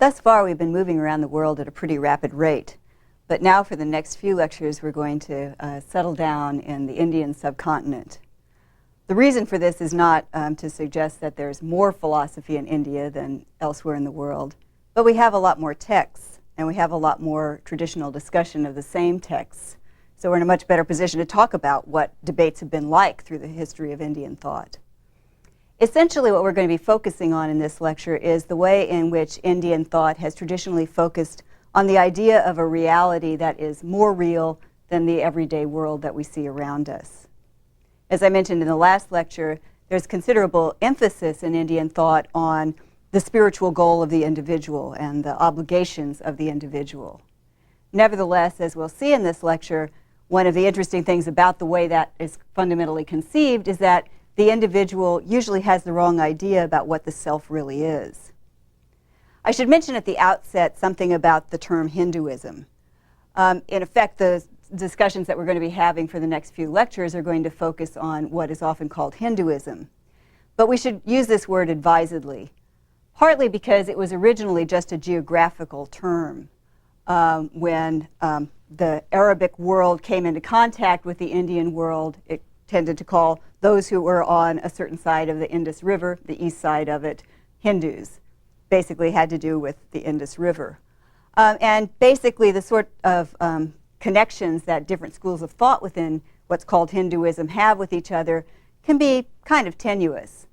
Thus far, we've been moving around the world at a pretty rapid rate. But now for the next few lectures, we're going to settle down in the Indian subcontinent. The reason for this is not to suggest that there's more philosophy in India than elsewhere in the world, but we have a lot more texts, and we have a lot more traditional discussion of the same texts. So we're in a much better position to talk about what debates have been like through the history of Indian thought. Essentially, what we're going to be focusing on in this lecture is the way in which Indian thought has traditionally focused on the idea of a reality that is more real than the everyday world that we see around us. As I mentioned in the last lecture, there's considerable emphasis in Indian thought on the spiritual goal of the individual and the obligations of the individual. Nevertheless, as we'll see in this lecture, one of the interesting things about the way that is fundamentally conceived is that the individual usually has the wrong idea about what the self really is. I should mention at the outset something about the term Hinduism. In effect, the discussions that we're going to be having for the next few lectures are going to focus on what is often called Hinduism. But we should use this word advisedly, partly because it was originally just a geographical term. When the Arabic world came into contact with the Indian world, it tended to call those who were on a certain side of the Indus River, the east side of it, Hindus. Basically had to do with the Indus River. And basically the sort of connections that different schools of thought within what's called Hinduism have with each other can be kind of tenuous.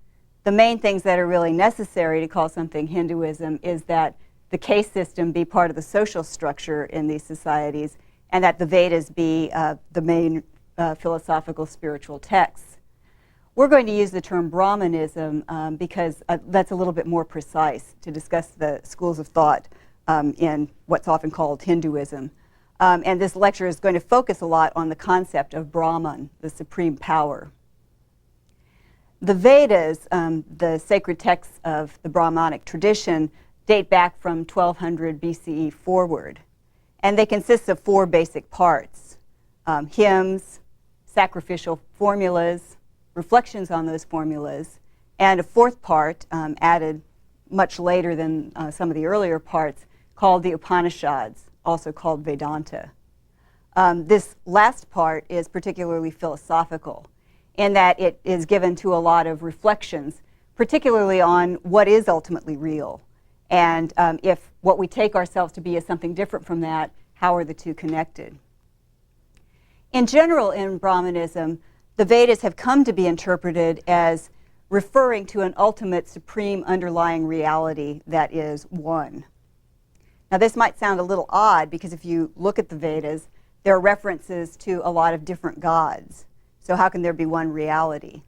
The main things that are really necessary to call something Hinduism is that the caste system be part of the social structure in these societies, and that the Vedas be the main philosophical spiritual texts. We're going to use the term Brahmanism because that's a little bit more precise to discuss the schools of thought in what's often called Hinduism. And this lecture is going to focus a lot on the concept of Brahman, the supreme power. The Vedas, the sacred texts of the Brahmanic tradition, date back from 1200 BCE forward. And they consist of four basic parts: hymns, sacrificial formulas, reflections on those formulas, and a fourth part added much later than some of the earlier parts called the Upanishads, also called Vedanta. This last part is particularly philosophical in that it is given to a lot of reflections, particularly on what is ultimately real. And if what we take ourselves to be is something different from that, how are the two connected? In general, in Brahmanism, the Vedas have come to be interpreted as referring to an ultimate supreme underlying reality that is one. Now this might sound a little odd because if you look at the Vedas, there are references to a lot of different gods. So how can there be one reality?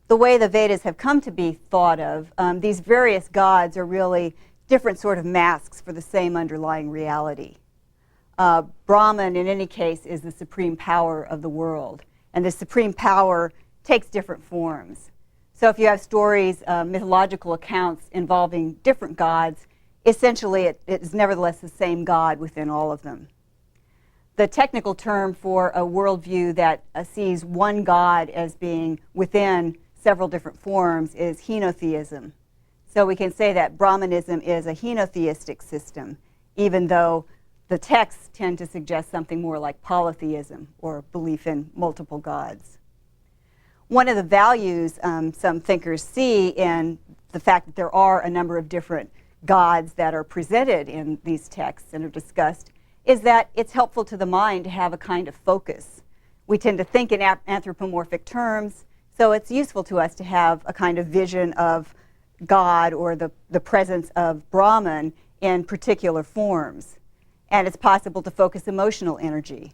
The way the Vedas have come to be thought of, these various gods are really different sort of masks for the same underlying reality. Brahman, in any case, is the supreme power of the world. And the supreme power takes different forms. So if you have stories, mythological accounts involving different gods, essentially it is nevertheless the same God within all of them. The technical term for a worldview that sees one God as being within several different forms is henotheism. So we can say that Brahmanism is a henotheistic system, even though the texts tend to suggest something more like polytheism, or belief in multiple gods. One of the values some thinkers see in the fact that there are a number of different gods that are presented in these texts and are discussed is that it's helpful to the mind to have a kind of focus. We tend to think in anthropomorphic terms, so it's useful to us to have a kind of vision of God or the presence of Brahman in particular forms. And it's possible to focus emotional energy.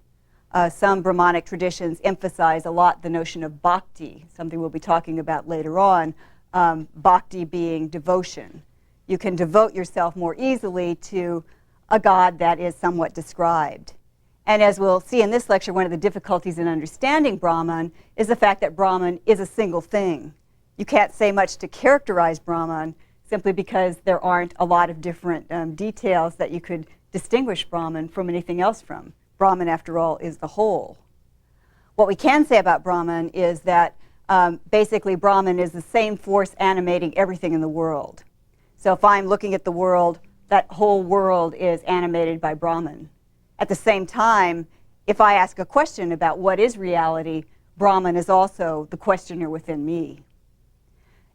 Some Brahmanic traditions emphasize a lot the notion of bhakti, something we'll be talking about later on, bhakti being devotion. You can devote yourself more easily to a God that is somewhat described. And as we'll see in this lecture, one of the difficulties in understanding Brahman is the fact that Brahman is a single thing. You can't say much to characterize Brahman simply because there aren't a lot of different details that you could distinguish Brahman from anything else from. Brahman, after all, is the whole. What we can say about Brahman is that basically Brahman is the same force animating everything in the world. So if I'm looking at the world, that whole world is animated by Brahman. At the same time, if I ask a question about what is reality, Brahman is also the questioner within me.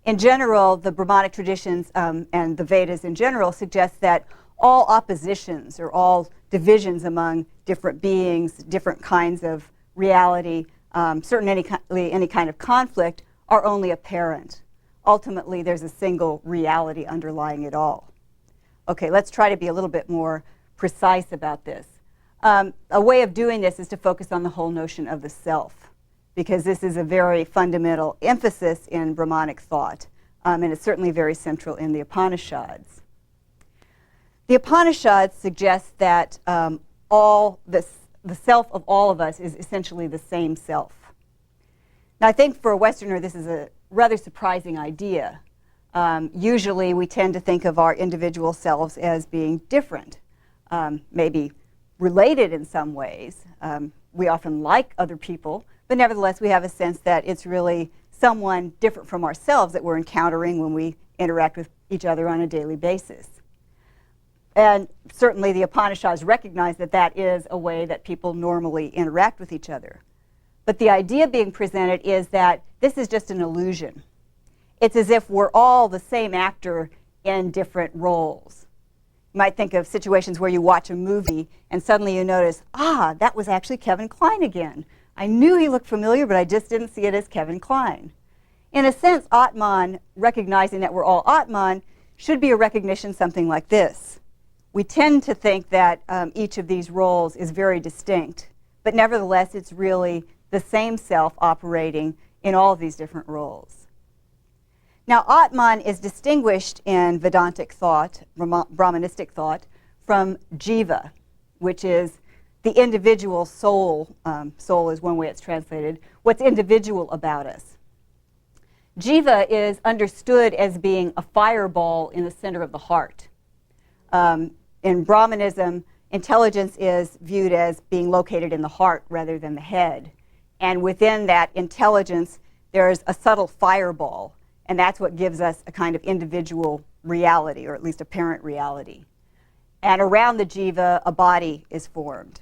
In general, the Brahmanic traditions and the Vedas in general suggest that all oppositions or all divisions among different beings, different kinds of reality, certainly any kind of conflict, are only apparent. Ultimately, there's a single reality underlying it all. Okay, let's try to be a little bit more precise about this. A way of doing this is to focus on the whole notion of the self, because this is a very fundamental emphasis in Brahmanic thought, and it's certainly very central in the Upanishads. The Upanishads suggest that the self of all of us is essentially the same self. Now, I think for a Westerner, this is a rather surprising idea. Usually, we tend to think of our individual selves as being different, maybe related in some ways. We often like other people, but nevertheless, we have a sense that it's really someone different from ourselves that we're encountering when we interact with each other on a daily basis. And certainly the Upanishads recognize that that is a way that people normally interact with each other. But the idea being presented is that this is just an illusion. It's as if we're all the same actor in different roles. You might think of situations where you watch a movie and suddenly you notice, that was actually Kevin Kline again. I knew he looked familiar, but I just didn't see it as Kevin Kline. In a sense, Atman, recognizing that we're all Atman, should be a recognition something like this. We tend to think that each of these roles is very distinct, but nevertheless, it's really the same self operating in all of these different roles. Now, Atman is distinguished in Vedantic thought, Brahmanistic thought, from Jiva, which is the individual soul. Soul is one way it's translated. What's individual about us? Jiva is understood as being a fireball in the center of the heart. In Brahmanism, intelligence is viewed as being located in the heart rather than the head. And within that intelligence, there's a subtle fireball. And that's what gives us a kind of individual reality, or at least apparent reality. And around the jiva, a body is formed.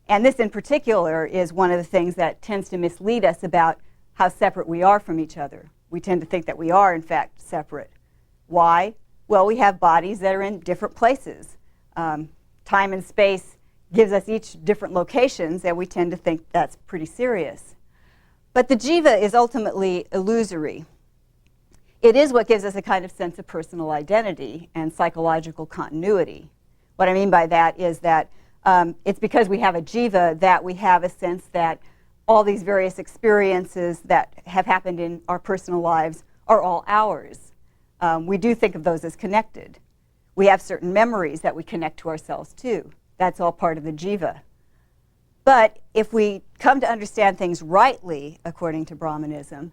And this in particular is one of the things that tends to mislead us about how separate we are from each other. We tend to think that we are, in fact, separate. Why? Well, we have bodies that are in different places. Time and space gives us each different locations, and we tend to think that's pretty serious. But the jiva is ultimately illusory. It is what gives us a kind of sense of personal identity and psychological continuity. What I mean by that is that it's because we have a jiva that we have a sense that all these various experiences that have happened in our personal lives are all ours. We do think of those as connected. We have certain memories that we connect to ourselves too. That's all part of the jiva. But if we come to understand things rightly, according to Brahmanism,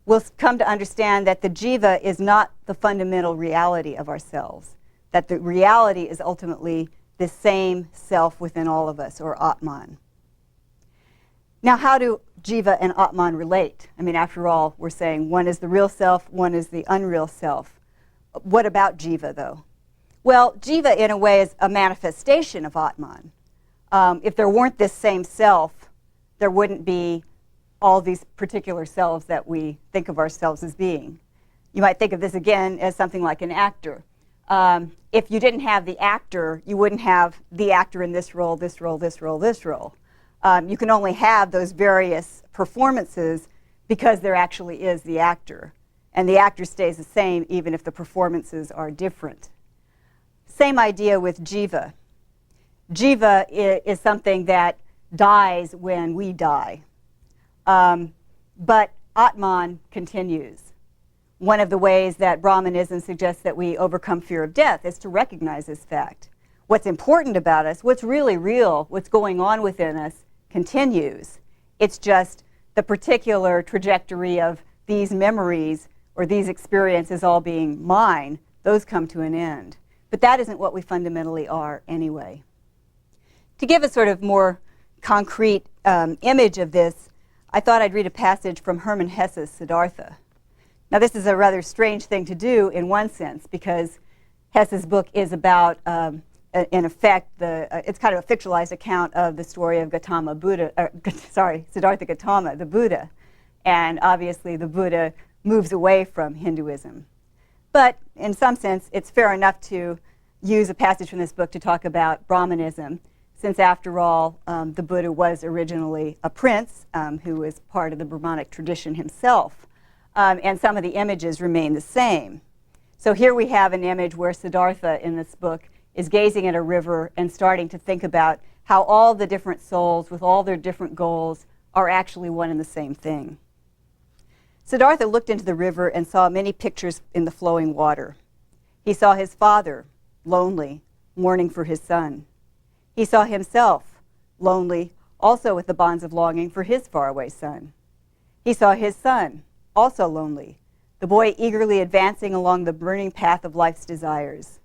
we'll come to understand that the jiva is not the fundamental reality of ourselves, that the reality is ultimately the same self within all of us, or Atman. Now, how do jiva and Atman relate? I mean, after all, we're saying one is the real self, one is the unreal self. What about jiva, though? Well, jiva, in a way, is a manifestation of Atman. If there weren't this same self, there wouldn't be all these particular selves that we think of ourselves as being. You might think of this again as something like an actor. If you didn't have the actor, you wouldn't have the actor in this role, this role, this role, this role. You can only have those various performances because there actually is the actor. And the actor stays the same even if the performances are different. Same idea with jiva. Jiva is something that dies when we die. But Atman continues. One of the ways that Brahmanism suggests that we overcome fear of death is to recognize this fact. What's important about us, what's really real, what's going on within us, continues. It's just the particular trajectory of these memories or these experiences all being mine, those come to an end. But that isn't what we fundamentally are anyway. To give a sort of more concrete image of this, I thought I'd read a passage from Hermann Hesse's Siddhartha. Now, this is a rather strange thing to do in one sense, because Hess's book is about, in effect, it's kind of a fictionalized account of the story of Siddhartha Gautama, the Buddha. And obviously the Buddha moves away from Hinduism. But in some sense, it's fair enough to use a passage from this book to talk about Brahmanism, since after all, the Buddha was originally a prince who was part of the Brahmanic tradition himself. And some of the images remain the same. So here we have an image where Siddhartha in this book is gazing at a river and starting to think about how all the different souls with all their different goals are actually one and the same thing. Siddhartha looked into the river and saw many pictures in the flowing water. He saw his father, lonely, mourning for his son. He saw himself, lonely, also with the bonds of longing for his faraway son. He saw his son, also lonely, the boy eagerly advancing along the burning path of life's desires.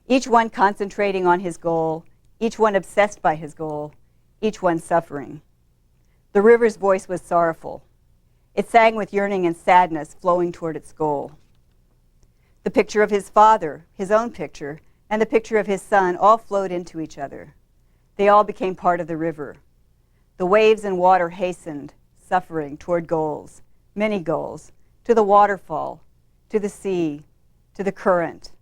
Each one concentrating on his goal, each one obsessed by his goal, each one suffering. The river's voice was sorrowful. It sang with yearning and sadness flowing toward its goal. The picture of his father, his own picture, and the picture of his son all flowed into each other. They all became part of the river. The waves and water hastened, suffering, toward goals, many goals, to the waterfall, to the sea, to the current,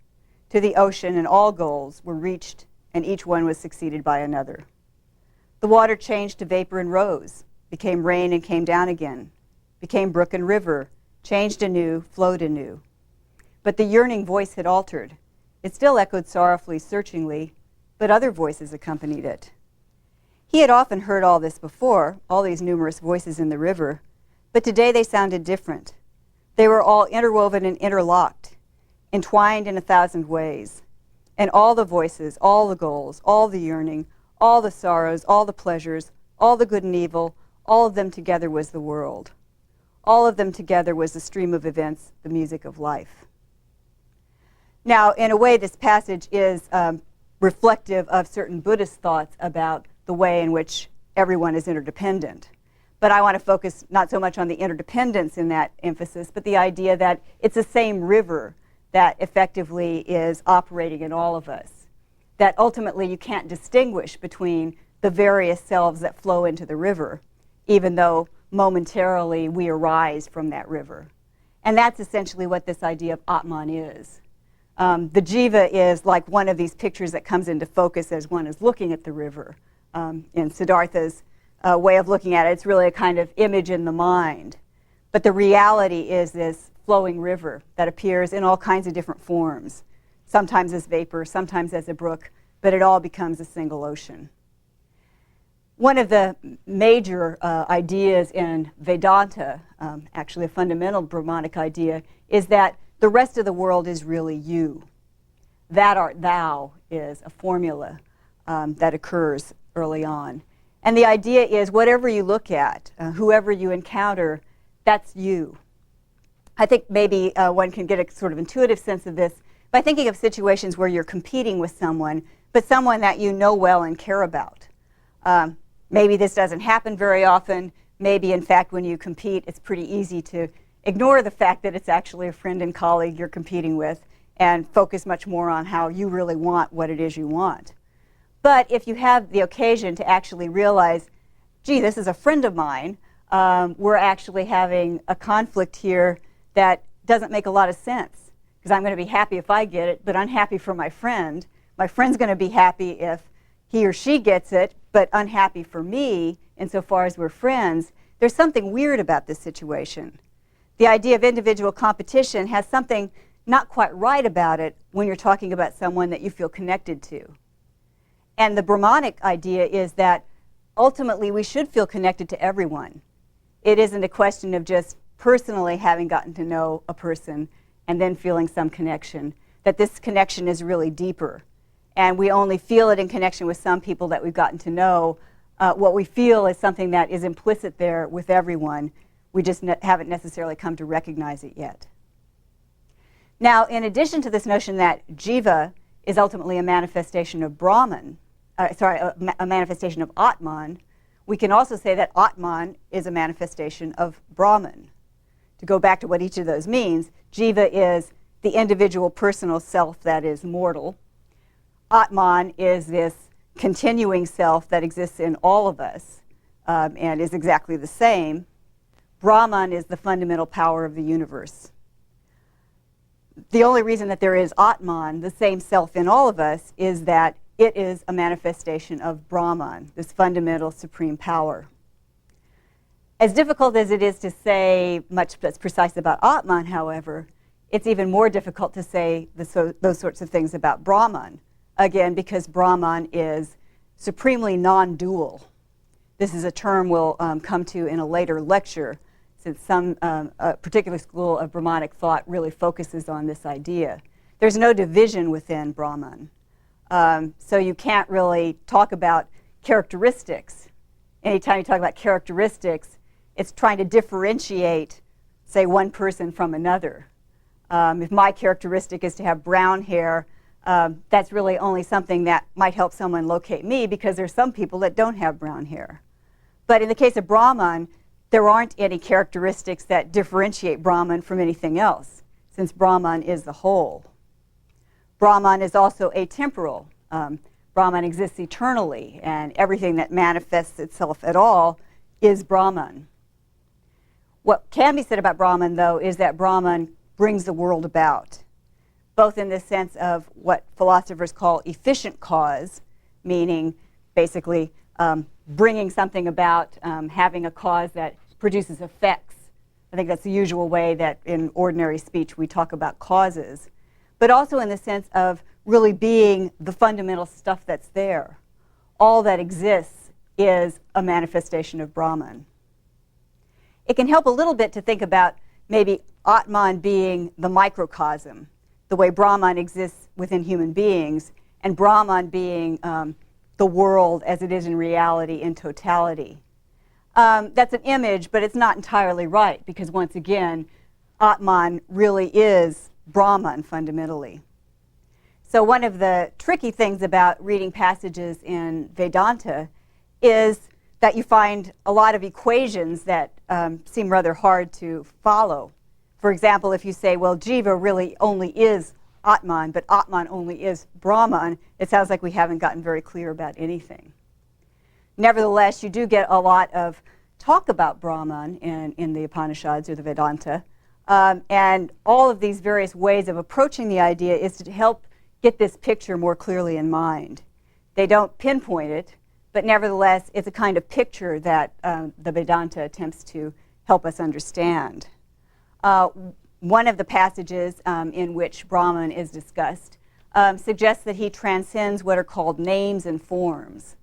to the ocean, and all goals were reached, and each one was succeeded by another. The water changed to vapor and rose, became rain and came down again, became brook and river, changed anew, flowed anew. But the yearning voice had altered. It still echoed sorrowfully, searchingly, but other voices accompanied it. He had often heard all this before, all these numerous voices in the river, but today they sounded different. They were all interwoven and interlocked, entwined in 1,000 ways. And all the voices, all the goals, all the yearning, all the sorrows, all the pleasures, all the good and evil, all of them together was the world. All of them together was the stream of events, the music of life. Now, in a way, this passage is reflective of certain Buddhist thoughts about the way in which everyone is interdependent. But I want to focus not so much on the interdependence in that emphasis, but the idea that it's the same river that effectively is operating in all of us. That ultimately you can't distinguish between the various selves that flow into the river, even though momentarily we arise from that river. And that's essentially what this idea of Atman is. The jiva is like one of these pictures that comes into focus as one is looking at the river. In Siddhartha's way of looking at it, it's really a kind of image in the mind. But the reality is this flowing river that appears in all kinds of different forms, sometimes as vapor, sometimes as a brook, but it all becomes a single ocean. One of the major ideas in Vedanta, actually a fundamental Brahmanic idea, is that the rest of the world is really you. That art thou is a formula that occurs early on. And the idea is whatever you look at, whoever you encounter, that's you. I think maybe one can get a sort of intuitive sense of this by thinking of situations where you're competing with someone, but someone that you know well and care about. Maybe this doesn't happen very often. Maybe, in fact, when you compete, it's pretty easy to ignore the fact that it's actually a friend and colleague you're competing with and focus much more on how you really want what it is you want. But if you have the occasion to actually realize, gee, this is a friend of mine, we're actually having a conflict here that doesn't make a lot of sense, because I'm going to be happy if I get it, but unhappy for my friend. My friend's going to be happy if he or she gets it, but unhappy for me insofar as we're friends. There's something weird about this situation. The idea of individual competition has something not quite right about it when you're talking about someone that you feel connected to. And the Brahmanic idea is that ultimately we should feel connected to everyone. It isn't a question of just personally having gotten to know a person and then feeling some connection, that this connection is really deeper. And we only feel it in connection with some people that we've gotten to know. What we feel is something that is implicit there with everyone. We just haven't necessarily come to recognize it yet. Now, in addition to this notion that jiva is ultimately a manifestation of Brahman, a manifestation of Atman, we can also say that Atman is a manifestation of Brahman. To go back to what each of those means, jiva is the individual personal self that is mortal. Atman is this continuing self that exists in all of us and is exactly the same. Brahman is the fundamental power of the universe. The only reason that there is Atman, the same self in all of us, is that it is a manifestation of Brahman, this fundamental supreme power. As difficult as it is to say much that's precise about Atman, however, it's even more difficult to say those sorts of things about Brahman. Again, because Brahman is supremely non-dual. This is a term we'll come to in a later lecture, since a particular school of Brahmanic thought really focuses on this idea. There's no division within Brahman. So you can't really talk about characteristics. Anytime you talk about characteristics, it's trying to differentiate, say, one person from another. If my characteristic is to have brown hair, that's really only something that might help someone locate me, because there's some people that don't have brown hair. But in the case of Brahman, there aren't any characteristics that differentiate Brahman from anything else, since Brahman is the whole. Brahman is also atemporal. Brahman exists eternally, and everything that manifests itself at all is Brahman. What can be said about Brahman, though, is that Brahman brings the world about, both in the sense of what philosophers call efficient cause, meaning basically bringing something about, having a cause that produces effects. I think that's the usual way that in ordinary speech we talk about causes, but also in the sense of really being the fundamental stuff that's there. All that exists is a manifestation of Brahman. It can help a little bit to think about maybe Atman being the microcosm, the way Brahman exists within human beings, and Brahman being the world as it is in reality in totality. That's an image, but it's not entirely right, because once again, Atman really is Brahman fundamentally. So one of the tricky things about reading passages in Vedanta is that you find a lot of equations that seem rather hard to follow. For example, if you say, well, Jiva really only is Atman, but Atman only is Brahman, it sounds like we haven't gotten very clear about anything. Nevertheless, you do get a lot of talk about Brahman in the Upanishads or the Vedanta, and all of these various ways of approaching the idea is to help get this picture more clearly in mind. They don't pinpoint it, but nevertheless, it's a kind of picture that the Vedanta attempts to help us understand. One of the passages in which Brahman is discussed suggests that he transcends what are called names and forms.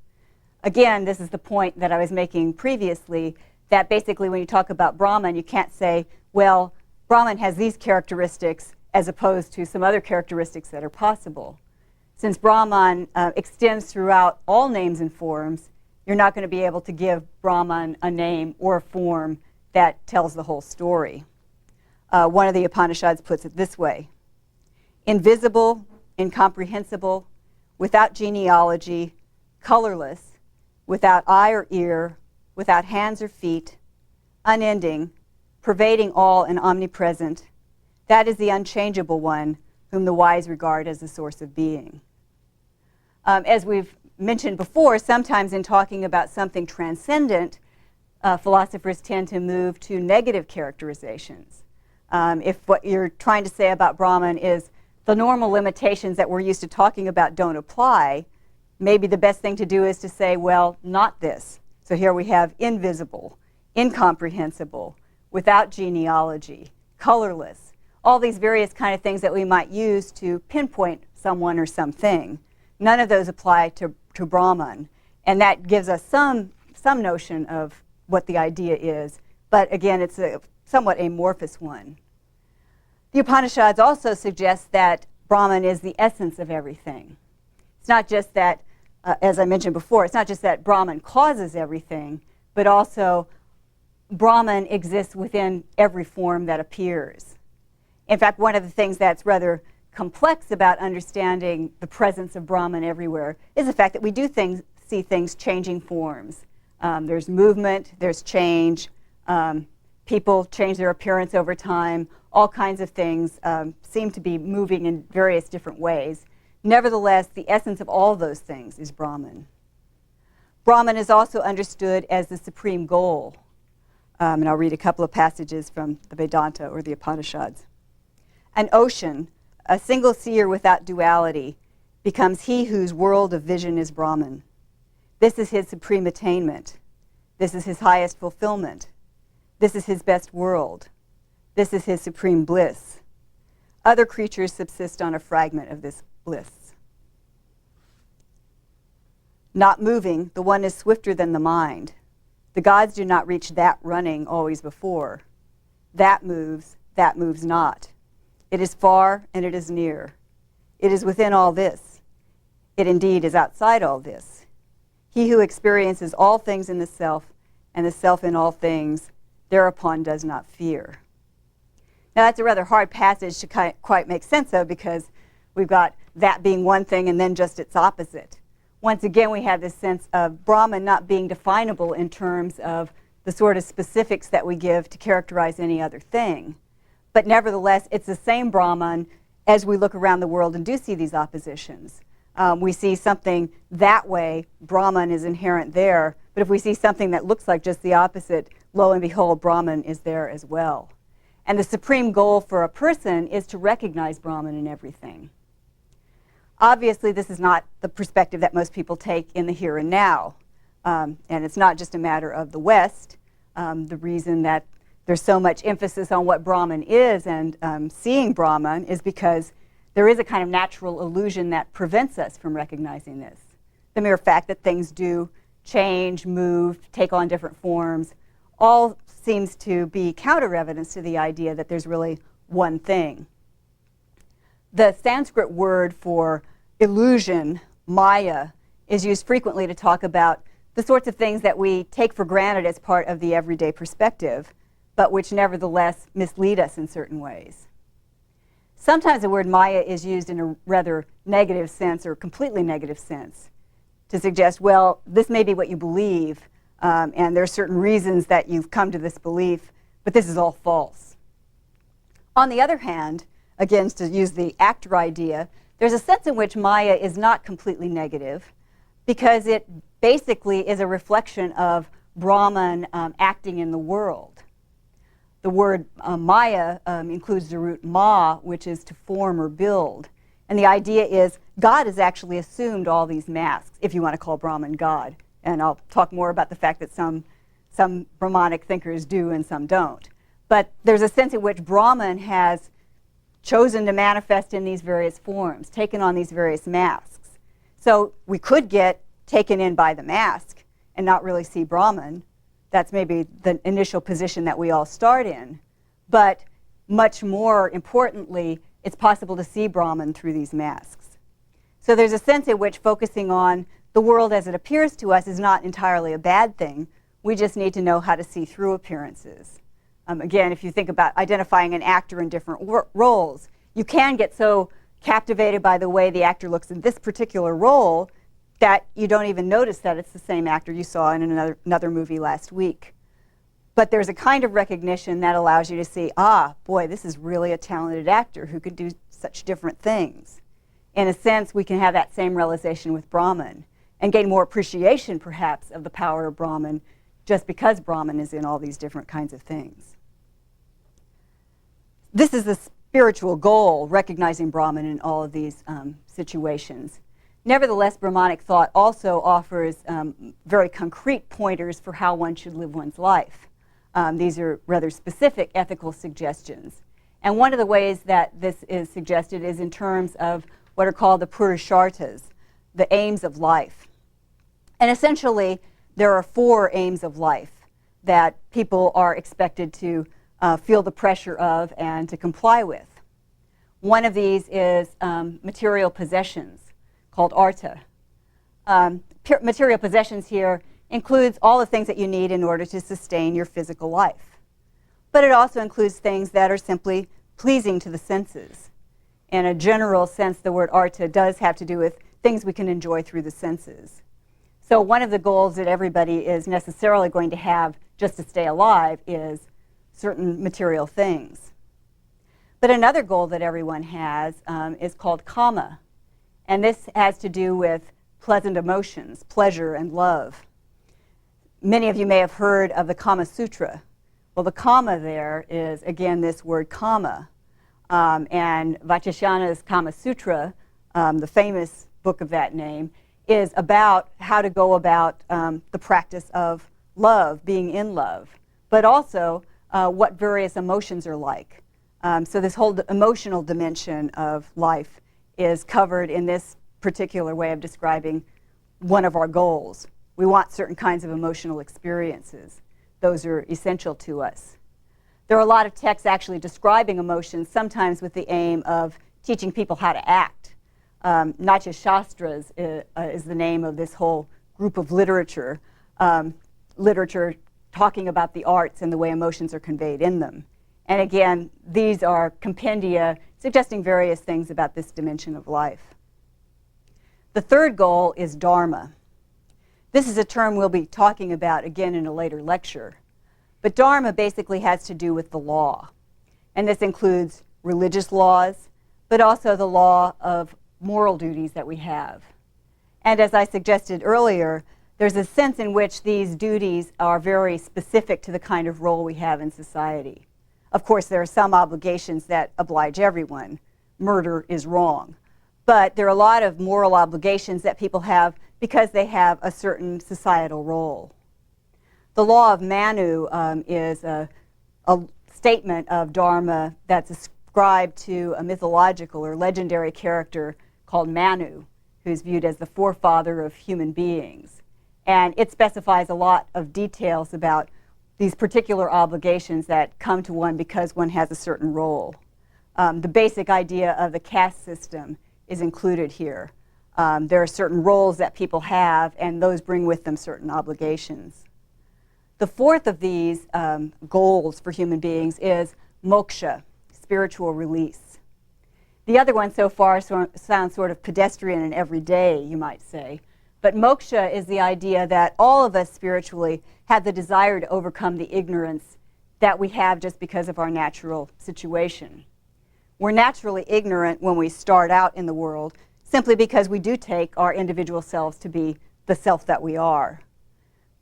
Again, this is the point that I was making previously, that basically when you talk about Brahman, you can't say, well, Brahman has these characteristics as opposed to some other characteristics that are possible. Since Brahman extends throughout all names and forms, you're not going to be able to give Brahman a name or a form that tells the whole story. One of the Upanishads puts it this way: invisible, incomprehensible, without genealogy, colorless, without eye or ear, without hands or feet, unending, pervading all and omnipresent, that is the unchangeable one whom the wise regard as the source of being. As we've mentioned before, sometimes in talking about something transcendent, philosophers tend to move to negative characterizations. If what you're trying to say about Brahman is the normal limitations that we're used to talking about don't apply, maybe the best thing to do is to say, well, not this. So here we have invisible, incomprehensible, without genealogy, colorless, all these various kind of things that we might use to pinpoint someone or something. None of those apply to Brahman. And that gives us some notion of what the idea is. But again, it's a somewhat amorphous one. The Upanishads also suggest that Brahman is the essence of everything. It's not just that, as I mentioned before, it's not just that Brahman causes everything, but also Brahman exists within every form that appears. In fact, one of the things that's rather complex about understanding the presence of Brahman everywhere is the fact that we do see things changing forms. There's movement, there's change, People change their appearance over time. All kinds of things seem to be moving in various different ways. Nevertheless, the essence of all of those things is Brahman. Brahman is also understood as the supreme goal. And I'll read a couple of passages from the Vedanta or the Upanishads. An ocean, a single seer without duality, becomes he whose world of vision is Brahman. This is his supreme attainment. This is his highest fulfillment. This is his best world. This is his supreme bliss. Other creatures subsist on a fragment of this bliss. Not moving, the one is swifter than the mind. The gods do not reach that running always before. That moves not. It is far and it is near. It is within all this. It indeed is outside all this. He who experiences all things in the self and the self in all things, thereupon does not fear. Now that's a rather hard passage to quite make sense of, because we've got that being one thing and then just its opposite. Once again, we have this sense of Brahman not being definable in terms of the sort of specifics that we give to characterize any other thing. But nevertheless, it's the same Brahman as we look around the world and do see these oppositions. We see something that way, Brahman is inherent there. But if we see something that looks like just the opposite, lo and behold, Brahman is there as well. And the supreme goal for a person is to recognize Brahman in everything. Obviously, this is not the perspective that most people take in the here and now. And it's not just a matter of the West. The reason that there's so much emphasis on what Brahman is and seeing Brahman is because there is a kind of natural illusion that prevents us from recognizing this. The mere fact that things do change, move, take on different forms, all seems to be counter evidence to the idea that there's really one thing. The Sanskrit word for illusion, maya, is used frequently to talk about the sorts of things that we take for granted as part of the everyday perspective, but which nevertheless mislead us in certain ways. Sometimes the word maya is used in a rather negative sense, or completely negative sense, to suggest, well, this may be what you believe, and there are certain reasons that you've come to this belief, but this is all false. On the other hand, again, to use the actor idea, there's a sense in which maya is not completely negative, because it basically is a reflection of Brahman acting in the world. The word maya includes the root ma, which is to form or build. And the idea is God has actually assumed all these masks, if you want to call Brahman God. And I'll talk more about the fact that some Brahmanic thinkers do and some don't. But there's a sense in which Brahman has chosen to manifest in these various forms, taken on these various masks. So we could get taken in by the mask and not really see Brahman. That's maybe the initial position that we all start in. But much more importantly, it's possible to see Brahman through these masks. So there's a sense in which focusing on the world as it appears to us is not entirely a bad thing. We just need to know how to see through appearances. Again, if you think about identifying an actor in different roles, you can get so captivated by the way the actor looks in this particular role that you don't even notice that it's the same actor you saw in another movie last week. But there's a kind of recognition that allows you to see, ah, boy, this is really a talented actor who could do such different things. In a sense, we can have that same realization with Brahman and gain more appreciation, perhaps, of the power of Brahman just because Brahman is in all these different kinds of things. This is the spiritual goal, recognizing Brahman in all of these situations. Nevertheless, Brahmanic thought also offers very concrete pointers for how one should live one's life. These are rather specific ethical suggestions. And one of the ways that this is suggested is in terms of what are called the purusharthas, the aims of life. And essentially, there are 4 aims of life that people are expected to feel the pressure of and to comply with. One of these is material possessions, called artha. Material possessions here includes all the things that you need in order to sustain your physical life. But it also includes things that are simply pleasing to the senses. In a general sense, the word artha does have to do with things we can enjoy through the senses. So one of the goals that everybody is necessarily going to have just to stay alive is certain material things. But another goal that everyone has is called kama. And this has to do with pleasant emotions, pleasure and love. Many of you may have heard of the Kama Sutra. Well, the kama there is, again, this word kama. And Vajrayana's Kama Sutra, the famous book of that name, is about how to go about the practice of love, being in love, but also what various emotions are like. So this whole emotional dimension of life is covered in this particular way of describing one of our goals. We want certain kinds of emotional experiences. Those are essential to us. There are a lot of texts actually describing emotions, sometimes with the aim of teaching people how to act. Natya Shastras is the name of this whole group of literature, literature talking about the arts and the way emotions are conveyed in them. And again, these are compendia suggesting various things about this dimension of life. The third goal is dharma. This is a term we'll be talking about again in a later lecture. But dharma basically has to do with the law. And this includes religious laws, but also the law of moral duties that we have. And as I suggested earlier, there's a sense in which these duties are very specific to the kind of role we have in society. Of course, there are some obligations that oblige everyone. Murder is wrong. But there are a lot of moral obligations that people have because they have a certain societal role. The law of Manu is a statement of dharma that's ascribed to a mythological or legendary character called Manu, who's viewed as the forefather of human beings. And it specifies a lot of details about these particular obligations that come to one because one has a certain role. The basic idea of the caste system is included here. There are certain roles that people have, and those bring with them certain obligations. The fourth of these goals for human beings is moksha, spiritual release. The other one so far sounds sort of pedestrian and everyday, you might say. But moksha is the idea that all of us spiritually have the desire to overcome the ignorance that we have just because of our natural situation. We're naturally ignorant when we start out in the world, simply because we do take our individual selves to be the self that we are.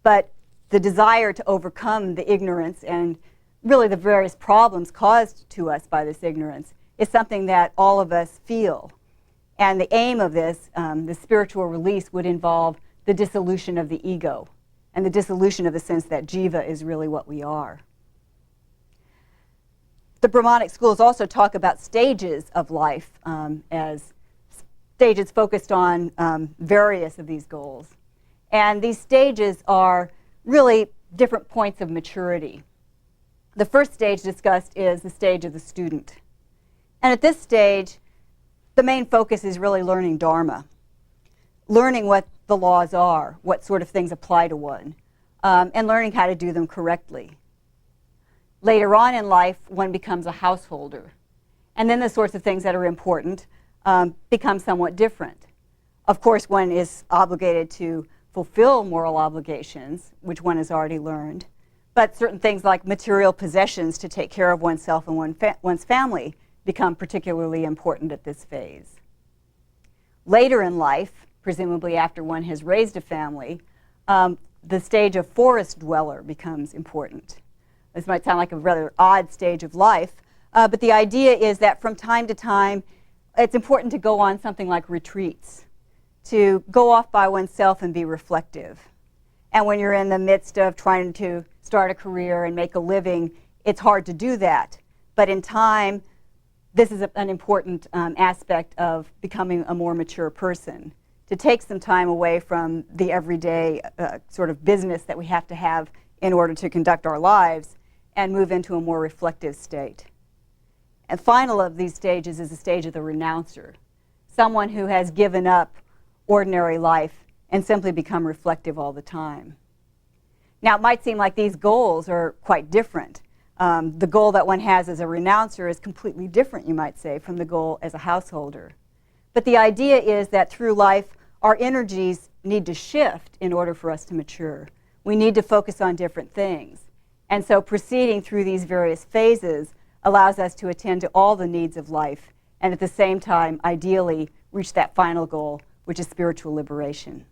But the desire to overcome the ignorance and really the various problems caused to us by this ignorance is something that all of us feel. And the aim of this, the spiritual release, would involve the dissolution of the ego and the dissolution of the sense that jiva is really what we are. The Brahmanic schools also talk about stages of life as stages focused on various of these goals. And these stages are really different points of maturity. The first stage discussed is the stage of the student. And at this stage, the main focus is really learning dharma, learning what the laws are, what sort of things apply to one, and learning how to do them correctly. Later on in life, one becomes a householder. And then the sorts of things that are important become somewhat different. Of course, one is obligated to fulfill moral obligations, which one has already learned, but certain things like material possessions to take care of oneself and one's family become particularly important at this phase. Later in life, presumably after one has raised a family, the stage of forest dweller becomes important. This might sound like a rather odd stage of life, but the idea is that from time to time, it's important to go on something like retreats, to go off by oneself and be reflective. And when you're in the midst of trying to start a career and make a living, it's hard to do that. But in time, this is an important aspect of becoming a more mature person, to take some time away from the everyday sort of business that we have to have in order to conduct our lives and move into a more reflective state. And final of these stages is the stage of the renouncer, someone who has given up ordinary life and simply become reflective all the time. Now, it might seem like these goals are quite different. The goal that one has as a renouncer is completely different, you might say, from the goal as a householder. But the idea is that through life, our energies need to shift in order for us to mature. We need to focus on different things. And so proceeding through these various phases allows us to attend to all the needs of life and at the same time, ideally, reach that final goal, which is spiritual liberation.